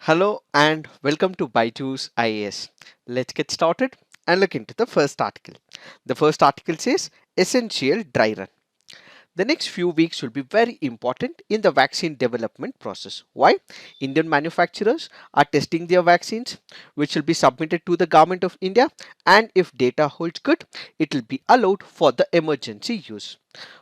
Hello and welcome to Byju's IAS. Let's get started and look into the first article. The first article says Essential Dry Run. The next few weeks will be very important in the vaccine development process. Why? Indian manufacturers are testing their vaccines, which will be submitted to the government of India, and if data holds good, it will be allowed for the emergency use.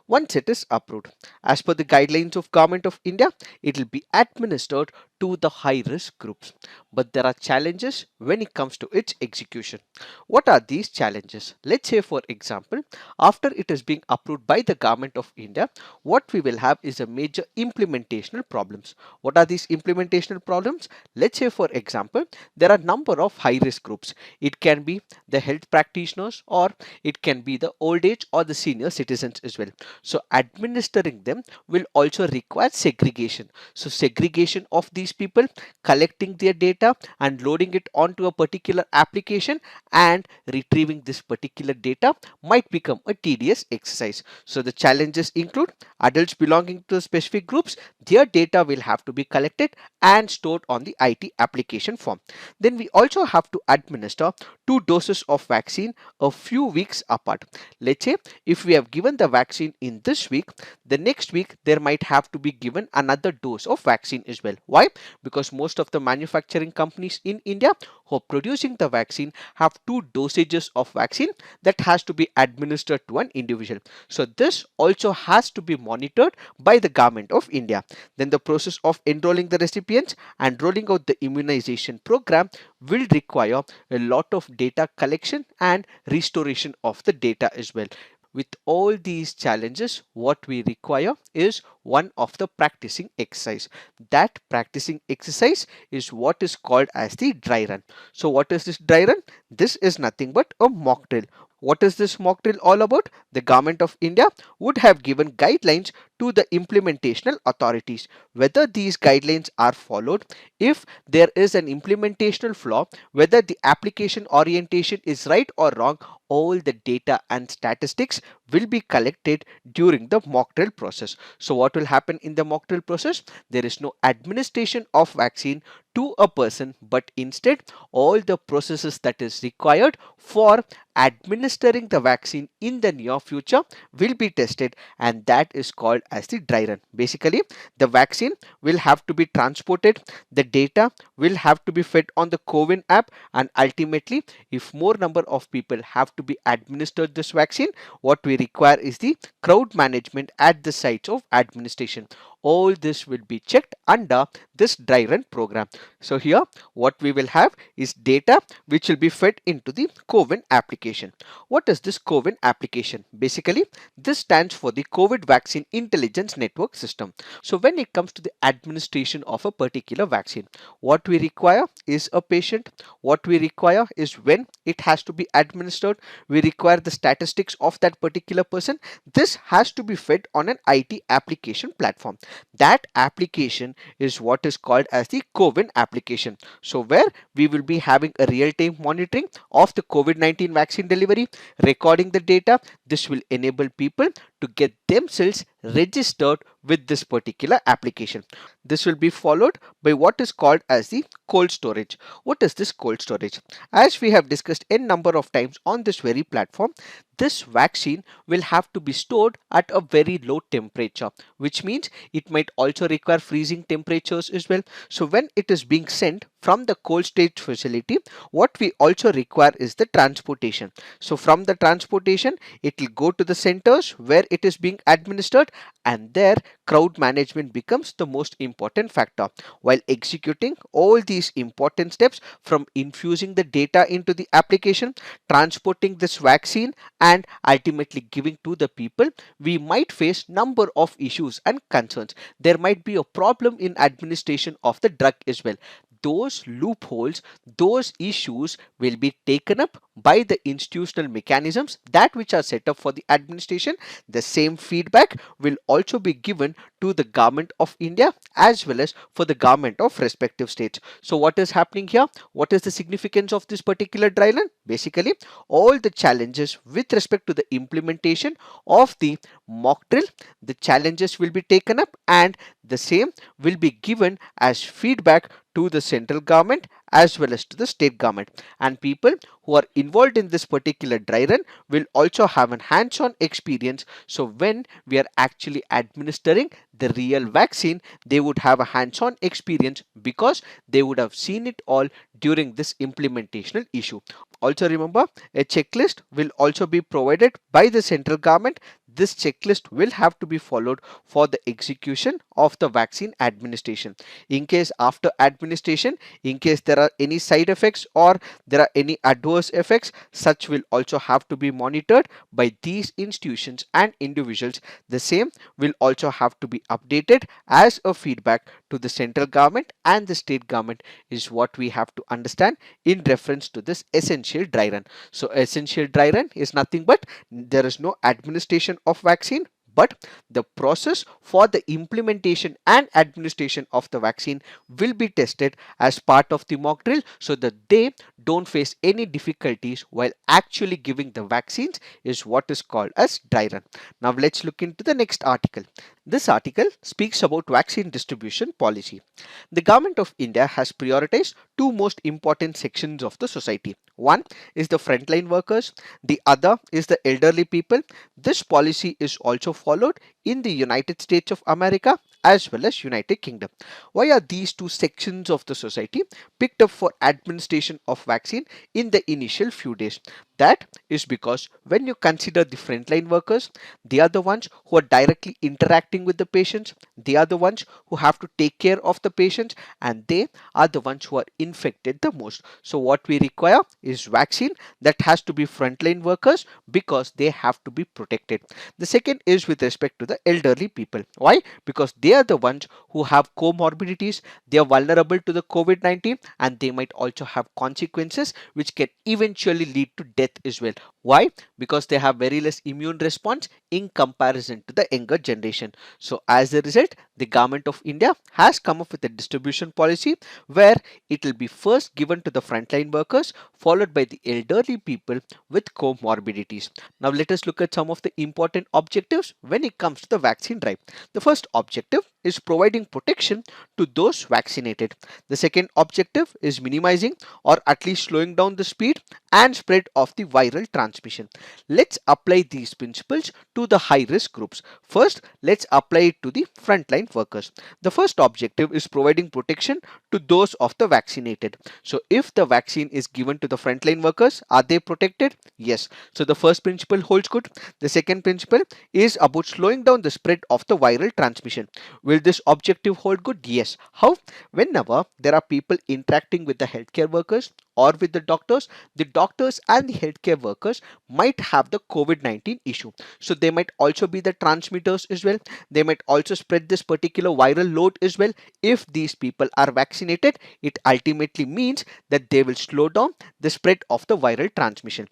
Once it is approved, as per the guidelines of government of India, it will be administered to the high risk groups. But there are challenges when it comes to its execution. What are these challenges? Let's say, for example, after it is being approved by the government of India, what we will have is a major implementational problems. What are these implementational problems? Let's say, for example, there are number of high risk groups. It can be the health practitioners, or it can be the old age or the senior citizens as well. So administering them will also require segregation. So segregation of these people, collecting their data and loading it onto a particular application and retrieving this particular data might become a tedious exercise. So the challenges include adults belonging to specific groups, their data will have to be collected and stored on the IT application form. Then we also have to administer 2 doses of vaccine a few weeks apart. Let's say if we have given the vaccine in this week, the next week there might have to be given another dose of vaccine as well. Why? Because most of the manufacturing companies in India who are producing the vaccine have 2 dosages of vaccine that has to be administered to an individual. So this also has to be monitored by the government of India. Then the process of enrolling the recipients and rolling out the immunization program will require a lot of data collection and restoration of the data as well. With all these challenges, what we require is one of the practicing exercise. That practicing exercise is what is called as the dry run. So what is this dry run? This is nothing but a mock drill. What is this mock drill all about? The government of India would have given guidelines to the implementational authorities. Whether these guidelines are followed, if there is an implementational flaw, whether the application orientation is right or wrong, all the data and statistics will be collected during the mock drill process. So what will happen in the mock drill process? There is no administration of vaccine to a person, but instead all the processes that is required for administering the vaccine in the near future will be tested, and that is called as the dry run. Basically, the vaccine will have to be transported, the data will have to be fed on the CoWIN app, and ultimately if more number of people have to be administered this vaccine, what we require is the crowd management at the sites of administration. All this will be checked under this dry run program. So here what we will have is data which will be fed into the CoWIN application. What is this CoWIN application? Basically, this stands for the COVID Vaccine Intelligence Network System. So when it comes to the administration of a particular vaccine, what we require is a patient. What we require is when it has to be administered. We require the statistics of that particular person. This has to be fed on an IT application platform. That application is what is called as the CoWIN application. So where we will be having a real-time monitoring of the COVID-19 vaccine delivery, recording the data. This will enable people to get themselves registered with this particular application. This will be followed by what is called as the cold storage. What is this cold storage? As we have discussed n number of times on this very platform, this vaccine will have to be stored at a very low temperature, which means it might also require freezing temperatures as well. So when it is being sent from the cold storage facility, what we also require is the transportation. So from the transportation, it will go to the centers where it is being administered, and there crowd management becomes the most important factor. While executing all these important steps, from infusing the data into the application, transporting this vaccine, and ultimately giving to the people, we might face number of issues and concerns. There might be a problem in administration of the drug as well. Those loopholes, those issues will be taken up by the institutional mechanisms that which are set up for the administration. The same feedback will also be given to the government of India as well as for the government of respective states. So what is happening here? What is the significance of this particular dry run? Basically, all the challenges with respect to the implementation of the mock drill, the challenges will be taken up and the same will be given as feedback to the central government as well as to the state government, and people who are involved in this particular dry run will also have an hands-on experience. So when we are actually administering the real vaccine, they would have a hands-on experience because they would have seen it all during this implementational issue. Also remember, a checklist will also be provided by the central government. This checklist will have to be followed for the execution of the vaccine administration. In case after administration, in case there are any side effects or there are any adverse effects, such will also have to be monitored by these institutions and individuals. The same will also have to be updated as a feedback to the central government and the state government, is what we have to understand in reference to this essential dry run. So essential dry run is nothing but there is no administration of vaccine, but the process for the implementation and administration of the vaccine will be tested as part of the mock drill so that they don't face any difficulties while actually giving the vaccines, is what is called as dry run. Now let's look into the next article. This article speaks about vaccine distribution policy. The government of India has prioritized two most important sections of the society. One is the frontline workers, the other is the elderly people. This policy is also followed in the United States of America as well as United Kingdom. Why are these two sections of the society picked up for administration of vaccine in the initial few days? That is because when you consider the frontline workers, they are the ones who are directly interacting with the patients, they are the ones who have to take care of the patients, and they are the ones who are infected the most. So what we require is vaccine that has to be frontline workers because they have to be protected. The second is with respect to the elderly people. Why? Because they are the ones who have comorbidities, they are vulnerable to the COVID-19, and they might also have consequences which can eventually lead to death as well. Why? Because they have very less immune response in comparison to the younger generation. So as a result, the government of India has come up with a distribution policy where it will be first given to the frontline workers, followed by the elderly people with comorbidities. Now let us look at some of the important objectives when it comes to the vaccine drive. The first objective is providing protection to those vaccinated. The second objective is minimizing or at least slowing down the speed and spread of the viral transmission. Let's apply these principles to the high risk groups. First, let's apply it to the frontline workers. The first objective is providing protection to those of the vaccinated. So if the vaccine is given to the frontline workers, are they protected? Yes. So the first principle holds good. The second principle is about slowing down the spread of the viral transmission. Will this objective hold good? Yes. How? Whenever there are people interacting with the healthcare workers or with the doctors and the healthcare workers might have the COVID-19 issue. So they might also be the transmitters as well. They might also spread this particular viral load as well. If these people are vaccinated, it ultimately means that they will slow down the spread of the viral transmission.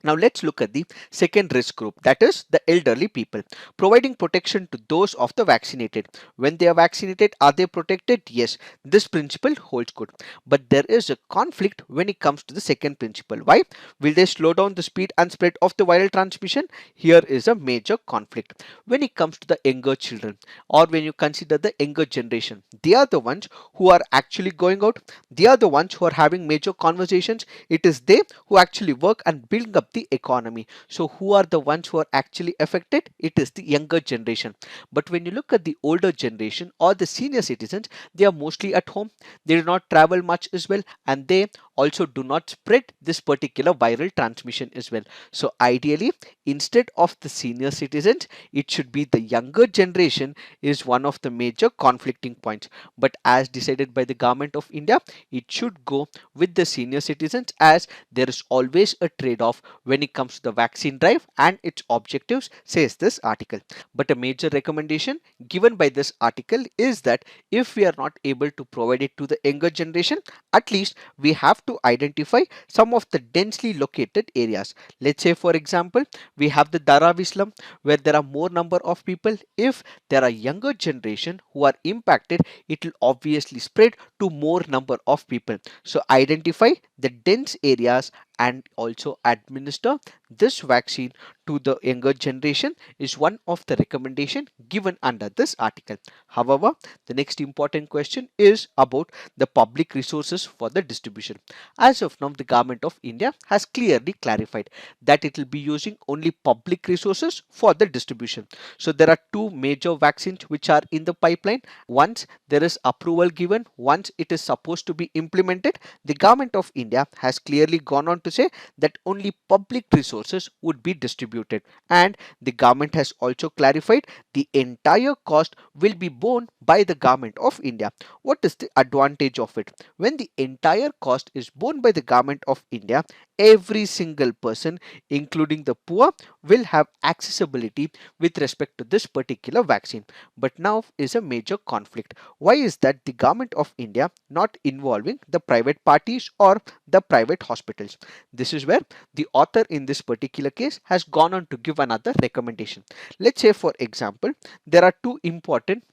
Now let's look at the second risk group, that is the elderly people. Providing protection to those of the vaccinated. When they are vaccinated, are they protected? Yes, this principle holds good. But there is a conflict when it comes to the second principle. Why? Will they slow down the speed and spread of the viral transmission? Here is a major conflict. When it comes to the younger children or when you consider the younger generation, they are the ones who are actually going out. They are the ones who are having major conversations. It is they who actually work and build up the economy. So who are the ones who are actually affected? It is the younger generation. But when you look at the older generation or the senior citizens, they are mostly at home. They do not travel much as well, and they also do not spread this particular viral transmission as well. So ideally, instead of the senior citizens, it should be the younger generation is one of the major conflicting points. But as decided by the government of India, it should go with the senior citizens, as there is always a trade-off when it comes to the vaccine drive and its objectives, says this article. But a major recommendation given by this article is that if we are not able to provide it to the younger generation, at least we have to identify some of the densely located areas. Let's say for example, we have the Dharavi slum where there are more number of people. If there are younger generation who are impacted, it will obviously spread to more number of people. So identify the dense areas and also administer this vaccine to the younger generation is one of the recommendation given under this article. However, the next important question is about the public resources for the distribution. As of now, the government of India has clearly clarified that it will be using only public resources for the distribution. So there are two major vaccines which are in the pipeline. Once there is approval given, once it is supposed to be implemented, the government of India has clearly gone on to say that only public resources would be distributed, and the government has also clarified the entire cost will be borne by the government of India. What is the advantage of it? When the entire cost is borne by the government of India, every single person, including the poor, will have accessibility with respect to this particular vaccine. But now is a major conflict. Why is that the government of India not involving the private parties or the private hospitals? This is where the author in this particular case has gone on to give another recommendation. Let's say, for example, there are two important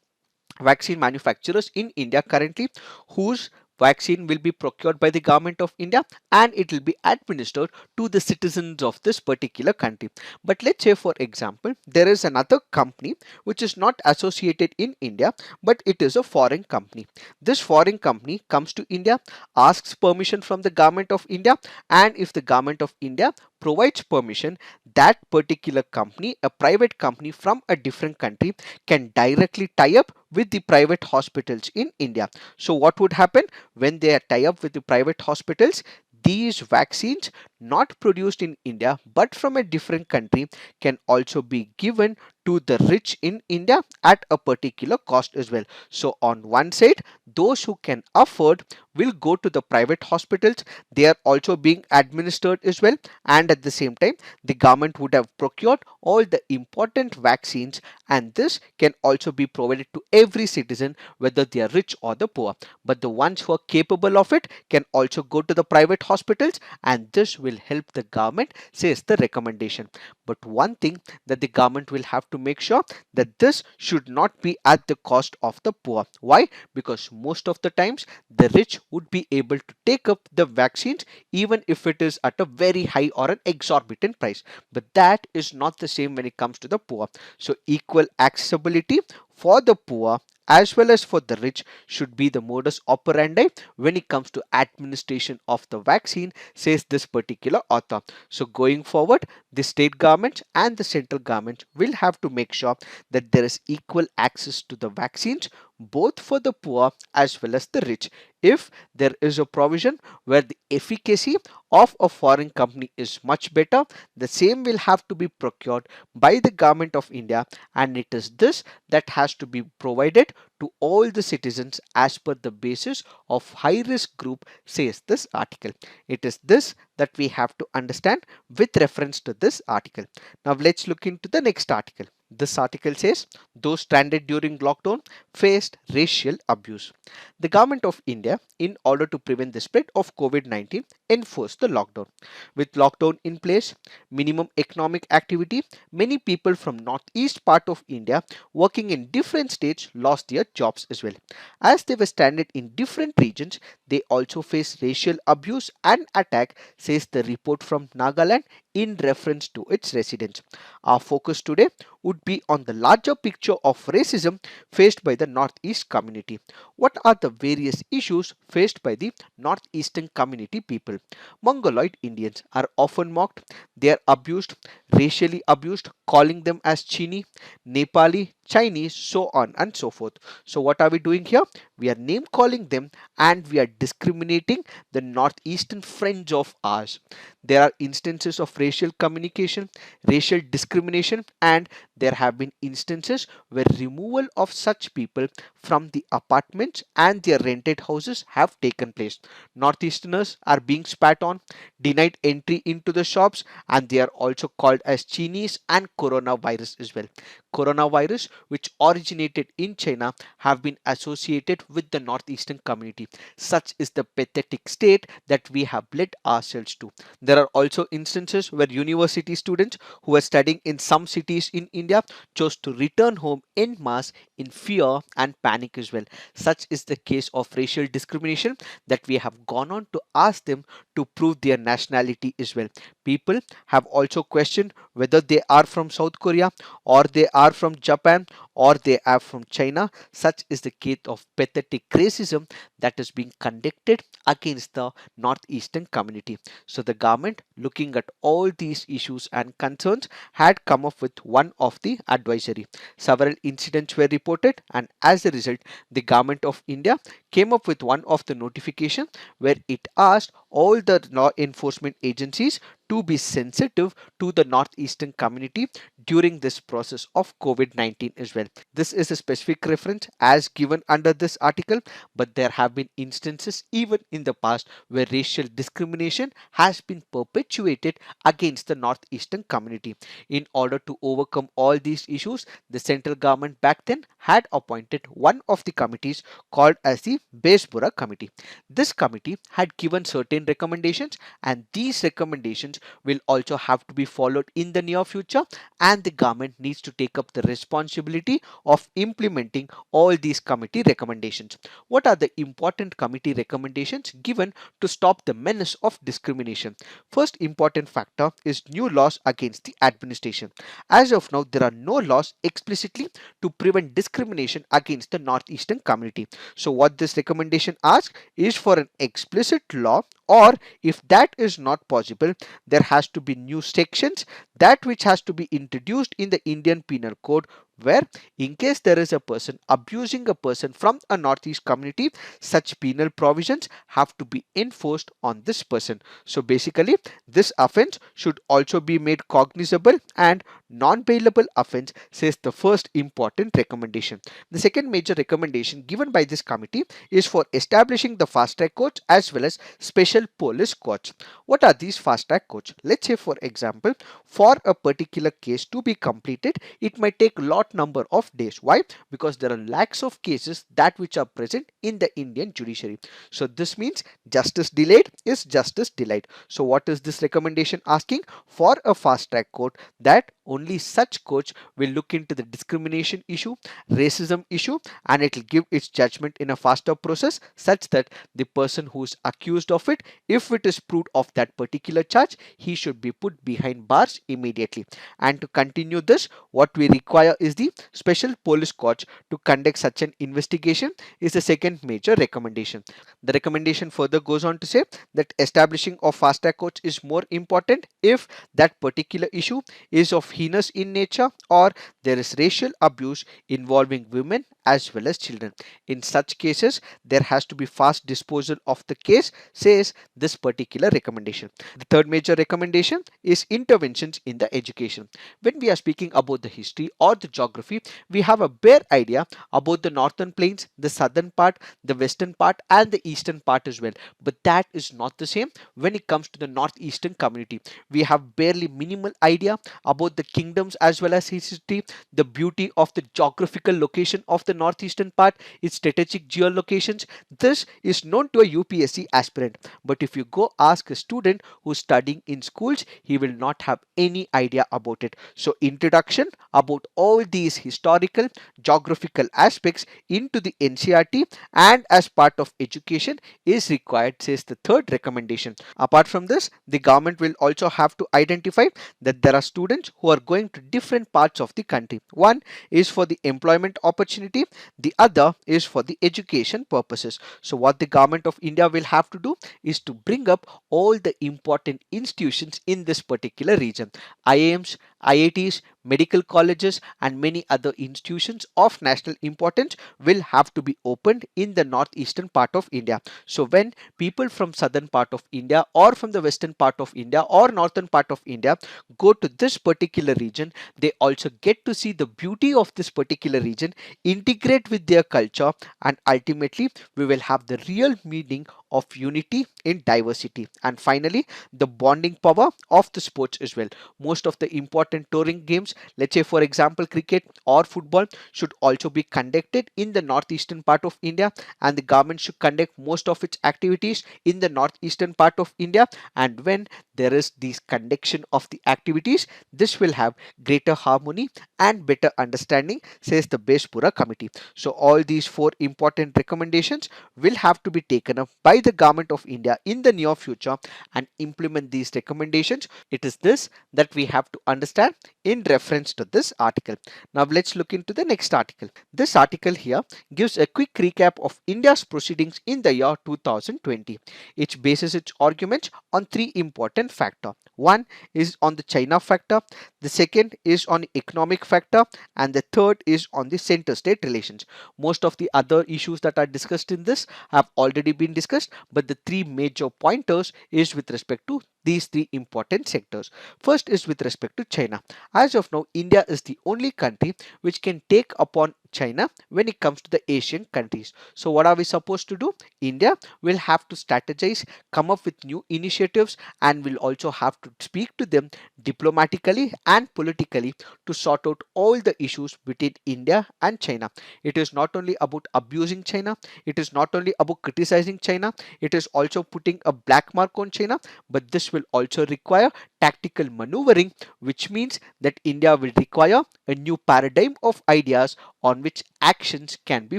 vaccine manufacturers in India currently whose vaccine will be procured by the government of India and it will be administered to the citizens of this particular country. But let's say, for example, there is another company which is not associated in India, but it is a foreign company. This foreign company comes to India, asks permission from the government of India, and if the government of India provides permission, that particular company, a private company from a different country, can directly tie up with the private hospitals in India. So what would happen when they tie up with the private hospitals? These vaccines not produced in India but from a different country can also be given to the rich in India at a particular cost as well. So on one side, those who can afford will go to the private hospitals. They are also being administered as well, and at the same time the government would have procured all the important vaccines, and this can also be provided to every citizen whether they are rich or the poor. But the ones who are capable of it can also go to the private hospitals, and this will help the government, says the recommendation. But one thing that the government will have to make sure that this should not be at the cost of the poor. Why? Because most of the times the rich would be able to take up the vaccines even if it is at a very high or an exorbitant price. But that is not the same when it comes to the poor. So equal accessibility for the poor as well as for the rich should be the modus operandi when it comes to administration of the vaccine, says this particular author. So going forward, the state government and the central government will have to make sure that there is equal access to the vaccines both for the poor as well as the rich. If there is a provision where the efficacy of a foreign company is much better, the same will have to be procured by the government of India, and it is this that has to be provided to all the citizens as per the basis of high risk group, says this article. It is this that we have to understand with reference to this article. Now let's look into the next article. This article says those stranded during lockdown faced racial abuse. The government of India, in order to prevent the spread of COVID-19, enforced the lockdown. With lockdown in place, minimum economic activity, many people from northeast part of India working in different states lost their jobs as well. As they were stranded in different regions, they also faced racial abuse and attack, says the report from Nagaland in reference to its residents. Our focus today would be on the larger picture of racism faced by the Northeast community. What are the various issues faced by the Northeastern community people? Mongoloid Indians are often mocked, they are abused, racially abused, calling them as Chini, Nepali, Chinese, so on and so forth. So, what are we doing here? We are name calling them and we are discriminating the Northeastern friends of ours. There are instances of racial communication, racial discrimination, and there have been instances where removal of such people from the apartments and their rented houses have taken place. Northeasterners are being spat on, denied entry into the shops, and they are also called as Chinese and coronavirus as well. Coronavirus, which originated in China, have been associated with the Northeastern community. Such is the pathetic state that we have led ourselves to. There are also instances where university students who are studying in some cities in India India chose to return home en masse in fear and panic as well. Such is the case of racial discrimination that we have gone on to ask them to prove their nationality as well. People have also questioned whether they are from South Korea or they are from Japan or they are from China. Such is the case of pathetic racism that is being conducted against the northeastern community. So the government, looking at all these issues and concerns, had come up with one of the advisory. Several incidents were reported, and as a result, the government of India came up with one of the notification where it asked all the law enforcement agencies to be sensitive to the northeastern community during this process of COVID-19 as well. This is a specific reference as given under this article, but there have been instances even in the past where racial discrimination has been perpetuated against the northeastern community. In order to overcome all these issues, the central government back then had appointed one of the committees called as the Besbura Committee. This committee had given certain recommendations, and these recommendations will also have to be followed in the near future, and the government needs to take up the responsibility of implementing all these committee recommendations. What are the important committee recommendations given to stop the menace of discrimination? First important factor is new laws against the administration. As of now, there are no laws explicitly to prevent discrimination against the northeastern community. So what this recommendation asks is for an explicit law, or if that is not possible, there has to be new sections that which has to be introduced in the Indian Penal Code, where in case there is a person abusing a person from a northeast community, such penal provisions have to be enforced on this person. So basically, this offense should also be made cognizable and non-bailable offense, says the first important recommendation. The second major recommendation given by this committee is for establishing the fast track courts as well as special police courts. What are these fast track courts? Let's say for example, for a particular case to be completed, it might take lot number of days. Why? Because there are lakhs of cases that which are present in the Indian judiciary. So this means justice delayed is justice denied. So what is this recommendation asking? For a fast track court, that only such courts will look into the discrimination issue, racism issue, and it will give its judgment in a faster process, such that the person who is accused of it, if it is proved of that particular charge, he should be put behind bars immediately. And to continue this, what we require is the special police courts to conduct such an investigation is the second major recommendation. The recommendation further goes on to say that establishing of fast track courts is more important if that particular issue is of heinous in nature or there is racial abuse involving women as well as children. In such cases, there has to be fast disposal of the case, says this particular recommendation. The third major recommendation is interventions in the education. When we are speaking about the history or the geography, we have a bare idea about the northern plains, the southern part, the western part, and the eastern part as well. But that is not the same when it comes to the northeastern community. We have barely minimal idea about the kingdoms as well as history, the beauty of the geographical location of the northeastern part, its strategic geolocations. This is known to a UPSC aspirant. But if you go ask a student who's studying in schools, he will not have any idea about it. So introduction about all these historical, geographical aspects into the NCERT and as part of education is required, says the third recommendation. Apart from this, the government will also have to identify that there are students who are going to different parts of the country. One is for the employment opportunity, the other is for the education purposes. So what the government of India will have to do is to bring up all the important institutions in this particular region. IIMs, IITs, medical colleges, and many other institutions of national importance will have to be opened in the northeastern part of India. So when people from southern part of India or from the western part of India or northern part of India go to this particular region, they also get to see the beauty of this particular region, integrate with their culture, and ultimately we will have the real meaning of unity in diversity. And finally, the bonding power of the sports as well. Most of the important touring games, let's say for example cricket or football, should also be conducted in the northeastern part of India, and the government should conduct most of its activities in the northeastern part of India. And when there is this conduction of the activities, this will have greater harmony and better understanding, says the Bespura committee. So all these four important recommendations will have to be taken up by the government of India in the near future and implement these recommendations. It is this that we have to understand in reference to this article. Now let's look into the next article. This article here gives a quick recap of India's proceedings in the year 2020. It bases its arguments on three important factors. One is on the China factor, the second is on the economic factor, and the third is on the center-state relations. Most of the other issues that are discussed in this have already been discussed, but the three major pointers is with respect to these three important sectors. First is with respect to China. As of now, India is the only country which can take upon China when it comes to the Asian countries. So what are we supposed to do? India will have to strategize, come up with new initiatives, and will also have to speak to them diplomatically and politically to sort out all the issues between India and China. It is not only about abusing China, it is not only about criticizing China, it is also putting a black mark on China, but this will also require tactical maneuvering, which means that India will require a new paradigm of ideas on which actions can be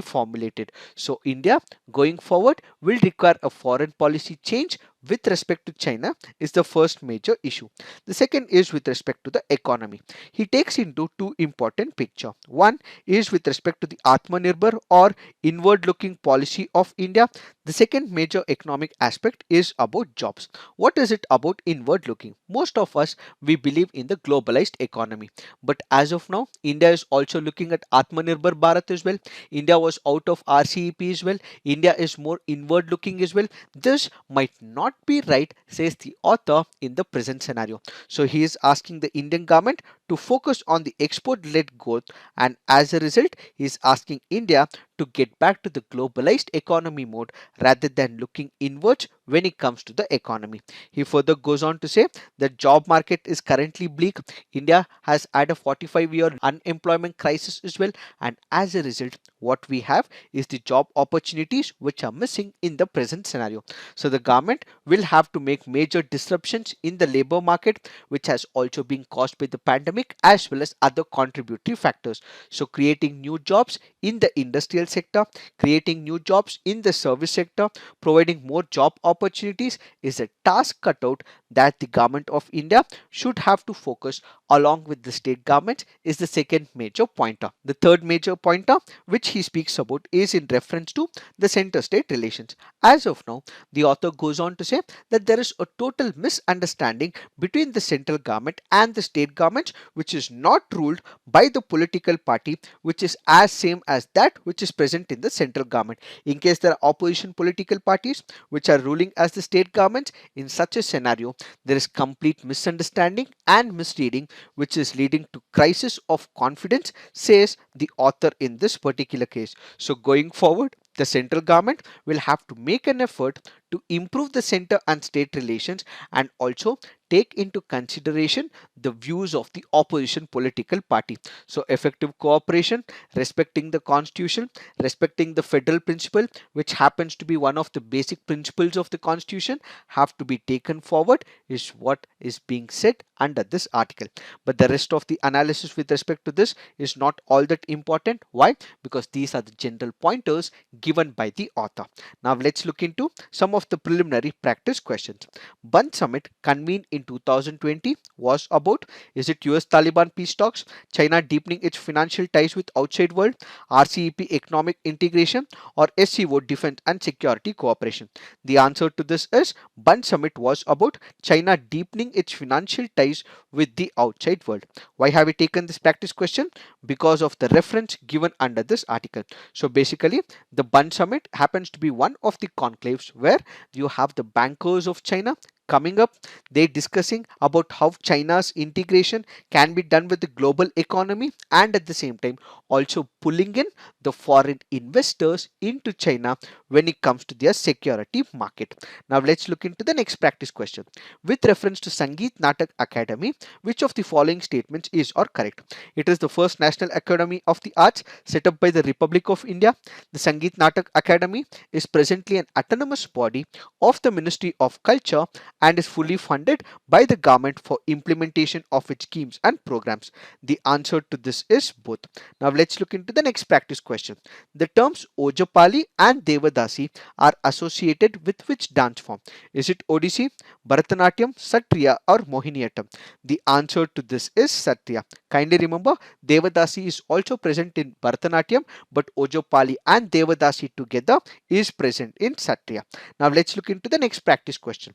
formulated. So India going forward will require a foreign policy change with respect to China is the first major issue. The second is with respect to the economy. He takes into two important picture. One is with respect to the Atmanirbhar or inward looking policy of India. The second major economic aspect is about jobs. What is it about inward looking? Most of us, we believe in the globalized economy, but as of now India is also looking at Atmanirbhar Bharat as well. India was out of RCEP as well. India is more inward looking as well. This might not be right, says the author, in the present scenario. So he is asking the Indian government to focus on the export led growth, and as a result he is asking India to get back to the globalized economy mode rather than looking inwards when it comes to the economy. He further goes on to say the job market is currently bleak. India has had a 45-year unemployment crisis as well, and as a result what we have is the job opportunities which are missing in the present scenario. So the government will have to make major disruptions in the labor market, which has also been caused by the pandemic as well as other contributory factors. So creating new jobs in the industrial sector, creating new jobs in the service sector, providing more job opportunities is a task cut out that the government of India should have to focus along with the state governments is the second major pointer. The third major pointer which he speaks about is in reference to the center state relations. As of now, the author goes on to say that there is a total misunderstanding between the central government and the state governments, which is not ruled by the political party which is as same as that which is present in the central government. In case there are opposition political parties which are ruling as the state governments, in such a scenario there is complete misunderstanding and misreading which is leading to crisis of confidence, says the author in this particular case. So going forward, the central government will have to make an effort to improve the center and state relations and also take into consideration the views of the opposition political party. So effective cooperation, respecting the constitution, respecting the federal principle, which happens to be one of the basic principles of the constitution, have to be taken forward is what is being said under this article. But the rest of the analysis with respect to this is not all that important. Why? Because these are the general pointers given by the author. Now let's look into some of the preliminary practice questions. Bund Summit convened in 2020 was about: is it US Taliban peace talks, China deepening its financial ties with outside world, RCEP economic integration, or SCO defense and security cooperation? The answer to this is Bund Summit was about China deepening its financial ties with the outside world. Why have we taken this practice question? Because of the reference given under this article. So basically the Bund Summit happens to be one of the conclaves where you have the bankers of China coming up. They discussing about how China's integration can be done with the global economy, and at the same time also pulling in the foreign investors into China when it comes to their security market. Now let's look into the next practice question. With reference to Sangeet Natak Academy, which of the following statements is or correct? It is the first National Academy of the Arts set up by the Republic of India. The Sangeet Natak Academy is presently an autonomous body of the Ministry of Culture and is fully funded by the government for implementation of its schemes and programs? The answer to this is both. Now let's look into the next practice question. The terms Ojapali and Devadasi are associated with which dance form? Is it Odissi, Bharatanatyam, Satriya or Mohiniyattam? The answer to this is Satriya. Kindly remember, Devadasi is also present in Bharatanatyam, but Ojapali and Devadasi together is present in Satriya. Now let's look into the next practice question.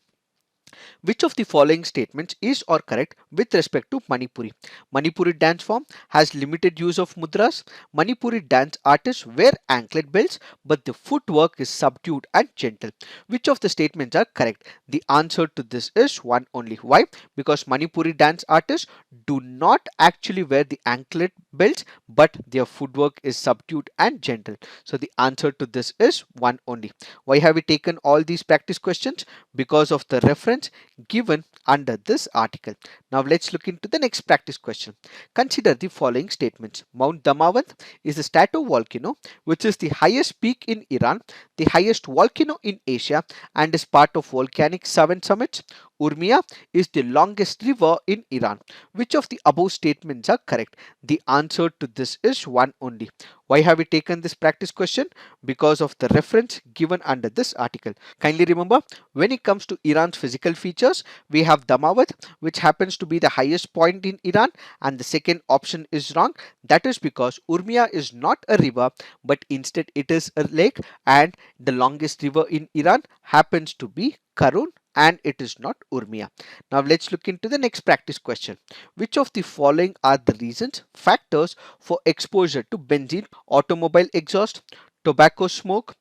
Which of the following statements is or correct with respect to Manipuri? Manipuri dance form has limited use of mudras. Manipuri dance artists wear anklet belts, but the footwork is subdued and gentle. Which of the statements are correct? The answer to this is one only. Why? Because Manipuri dance artists do not actually wear the anklet belts, but their footwork is subdued and gentle. So the answer to this is one only. Why have we taken all these practice questions? Because of the reference given under this article. Now let's look into the next practice question. Consider the following statements. Mount Damawat is a stratovolcano which is the highest peak in Iran, the highest volcano in Asia and is part of volcanic seven summits. Urmia is the longest river in Iran. Which of the above statements are correct? The answer to this is one only. Why have we taken this practice question? Because of the reference given under this article. Kindly remember, when it comes to Iran's physical features, we have Damawat, which happens to be the highest point in Iran, and the second option is wrong. That is because Urmia is not a river, but instead it is a lake, and the longest river in Iran happens to be Karun, and it is not Urmia. Now let's look into the next practice question. Which of the following are the reasons, factors for exposure to benzene, automobile exhaust, tobacco smoke,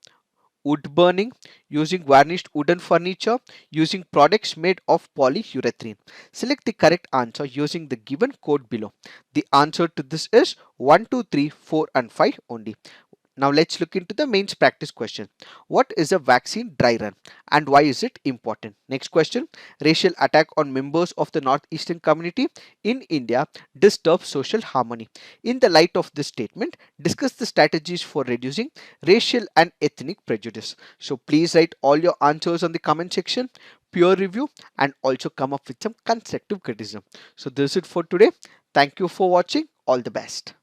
wood burning, using varnished wooden furniture, using products made of polyurethane? Select the correct answer using the given code below. The answer to this is 1, 2, 3, 4 and 5 only. Now let's look into the mains practice question. What is a vaccine dry run and why is it important? Next question. Racial attack on members of the northeastern community in India disturbs social harmony. In the light of this statement, discuss the strategies for reducing racial and ethnic prejudice. So please write all your answers on the comment section, peer review and also come up with some constructive criticism. So this is it for today. Thank you for watching. All the best.